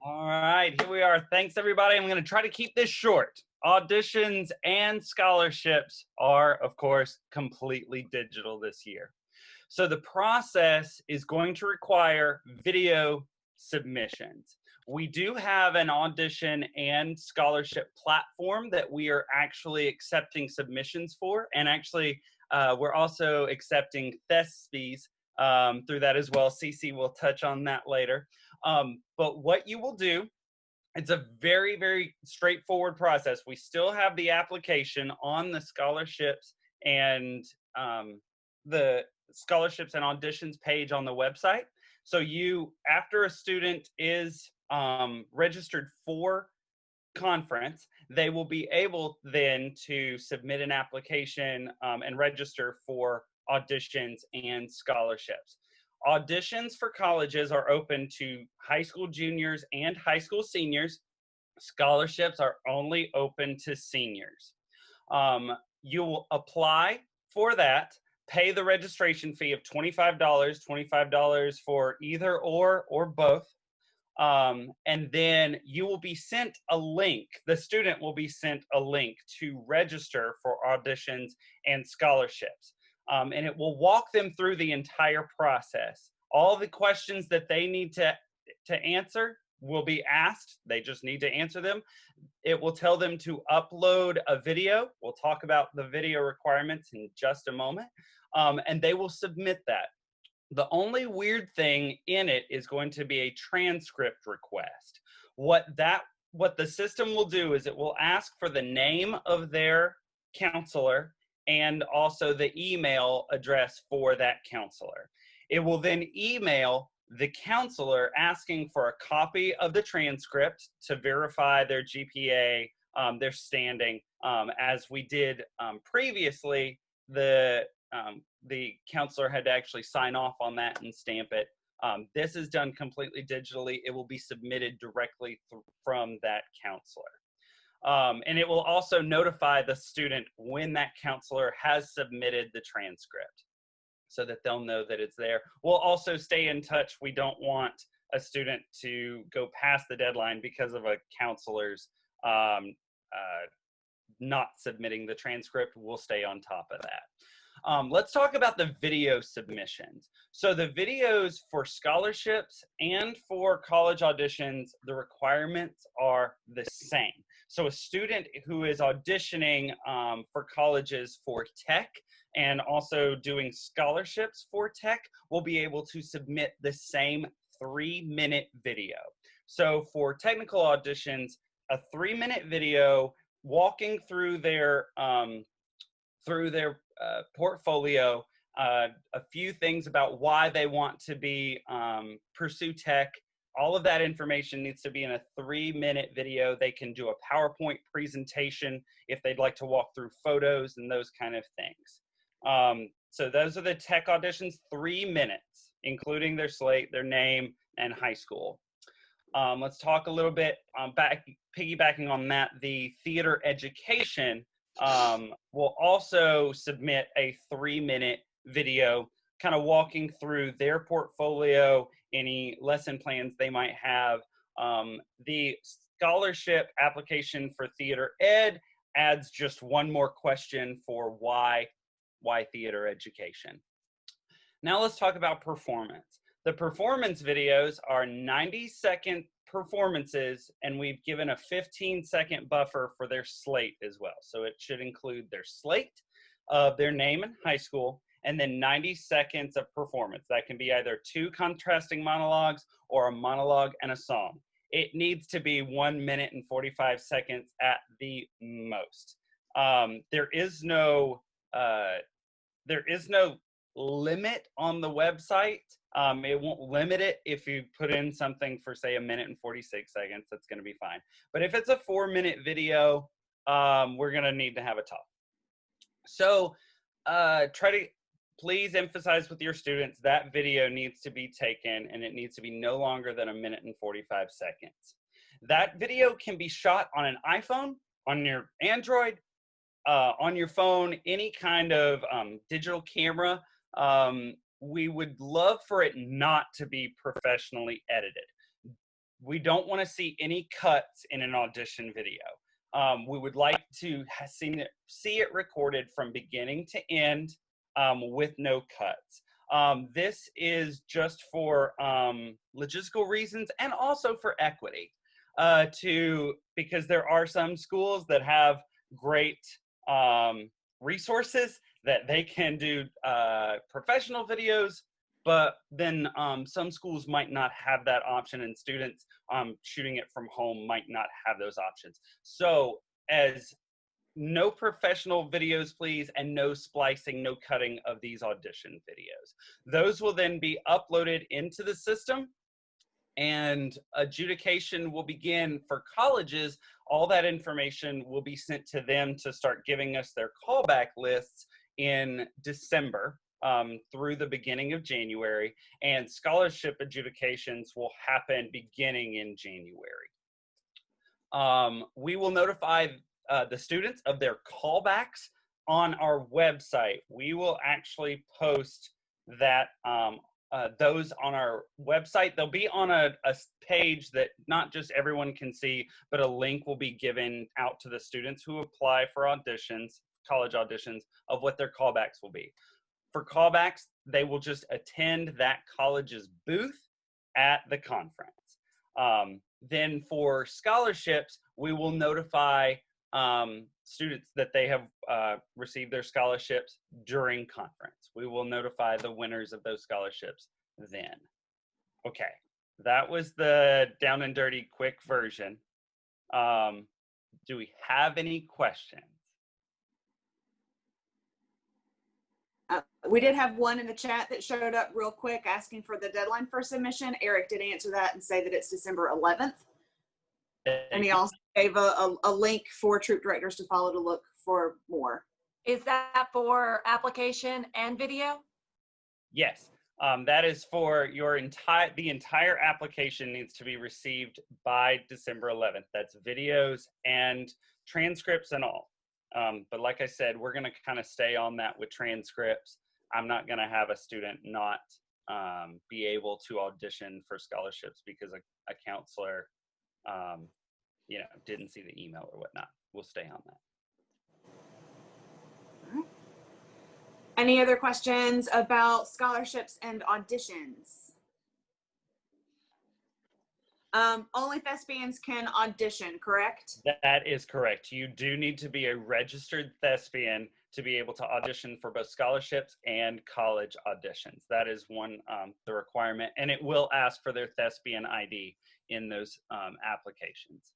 All right, here we are. Thanks, everybody. I'm going to try to keep this short. Auditions and scholarships are, of course, completely digital this year. So the process is going to require video submissions. We do have an audition and scholarship platform that we are actually accepting submissions for, and actually we're also accepting thespies through that as well. Cece will touch on that later. But what you will do, it's a very, very straightforward process. We still have the application on the scholarships and auditions page on the website. So after a student is registered for conference, they will be able then to submit an application and register for auditions and scholarships. Auditions for colleges are open to high school juniors and high school seniors. Scholarships are only open to seniors. You will apply for that, pay the registration fee of $25 for either or both. And then you will be sent a link. The student will be sent a link to register for auditions and scholarships. And it will walk them through the entire process. All the questions that they need to answer will be asked. They just need to answer them. It will tell them to upload a video. We'll talk about the video requirements in just a moment. And they will submit that. The only weird thing in it is going to be a transcript request. What the system will do is it will ask for the name of their counselor and also the email address for that counselor. It will then email the counselor asking for a copy of the transcript to verify their GPA, their standing. As we did previously, the counselor had to actually sign off on that and stamp it. This is done completely digitally. It will be submitted directly from that counselor. And it will also notify the student when that counselor has submitted the transcript so that they'll know that it's there. We'll also stay in touch. We don't want a student to go past the deadline because of a counselor's not submitting the transcript. We'll stay on top of that. Let's talk about the video submissions. So the videos for scholarships and for college auditions, the requirements are the same. So a student who is auditioning for colleges for tech and also doing scholarships for tech will be able to submit the same 3-minute video. So for technical auditions, a 3-minute video walking through their portfolio, a few things about why they want to pursue tech. All of that information needs to be in a 3-minute video. They can do a PowerPoint presentation if they'd like to walk through photos and those kind of things. So those are the tech auditions, 3 minutes, including their slate, their name, and high school. Let's talk a little bit piggybacking on that. The theater education will also submit a 3-minute video kind of walking through their portfolio, any lesson plans they might have. The scholarship application for theater ed adds just one more question for why theater education. Now let's talk about performance. The performance videos are 90-second performances, and we've given a 15-second buffer for their slate as well. So it should include their slate of their name and high school, and then 90 seconds of performance. That can be either 2 contrasting monologues or a monologue and a song. It needs to be 1 minute and 45 seconds at the most. There is no limit on the website. It won't limit it if you put in something for, say, 1 minute and 46 seconds. That's going to be fine. But if it's a 4-minute video, we're going to need to have a talk. So please emphasize with your students that video needs to be taken, and it needs to be no longer than 1 minute and 45 seconds. That video can be shot on an iPhone, on your Android, on your phone, any kind of digital camera. We would love for it not to be professionally edited. we don't want to see any cuts in an audition video. We would like to see it recorded from beginning to end with no cuts. This is just for logistical reasons and also for equity, because there are some schools that have great resources that they can do professional videos, but then some schools might not have that option, and students shooting it from home might not have those options. So as no professional videos, please, and no splicing, no cutting of these audition videos. Those will then be uploaded into the system, and adjudication will begin for colleges. All that information will be sent to them to start giving us their callback lists in December through the beginning of January, and scholarship adjudications will happen beginning in January. We will notify the students of their callbacks on our website. We will actually post that those on our website. They'll be on a page that not just everyone can see, but a link will be given out to the students who apply for auditions, college auditions, of what their callbacks will be. For callbacks, they will just attend that college's booth at the conference. Then for scholarships, we will notify students that they have received their scholarships during conference. We will notify the winners of those scholarships then. Okay, that was the down and dirty quick version. Do we have any questions? We did have one in the chat that showed up real quick asking for the deadline for submission. Eric did answer that and say that it's December 11th. And he also gave a link for troop directors to follow to look for more. Is that for application and video? Yes, that is for the entire application needs to be received by December 11th. That's videos and transcripts and all. But like I said, we're going to kind of stay on that with transcripts. I'm not going to have a student not be able to audition for scholarships because a counselor didn't see the email or whatnot. We'll stay on that. All right. Any other questions about scholarships and auditions? Only thespians can audition, correct? That is correct. You do need to be a registered thespian to be able to audition for both scholarships and college auditions. That is the requirement, and it will ask for their thespian ID in those applications.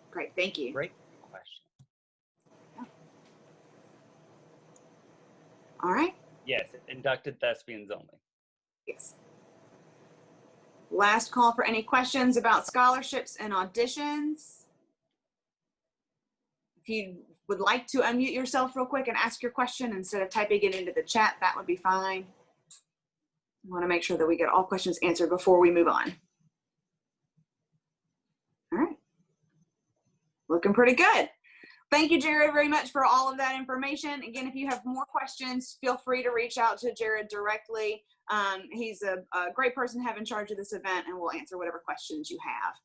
Great, thank you. Great question. All right. Yes, inducted thespians only. Yes. Last call for any questions about scholarships and auditions. If you would like to unmute yourself real quick and ask your question instead of typing it into the chat, that would be fine. I want to make sure that we get all questions answered before we move on. All right. Looking pretty good. Thank you, Jared, very much for all of that information. Again, if you have more questions, feel free to reach out to Jared directly. He's a great person to have in charge of this event, and we'll answer whatever questions you have.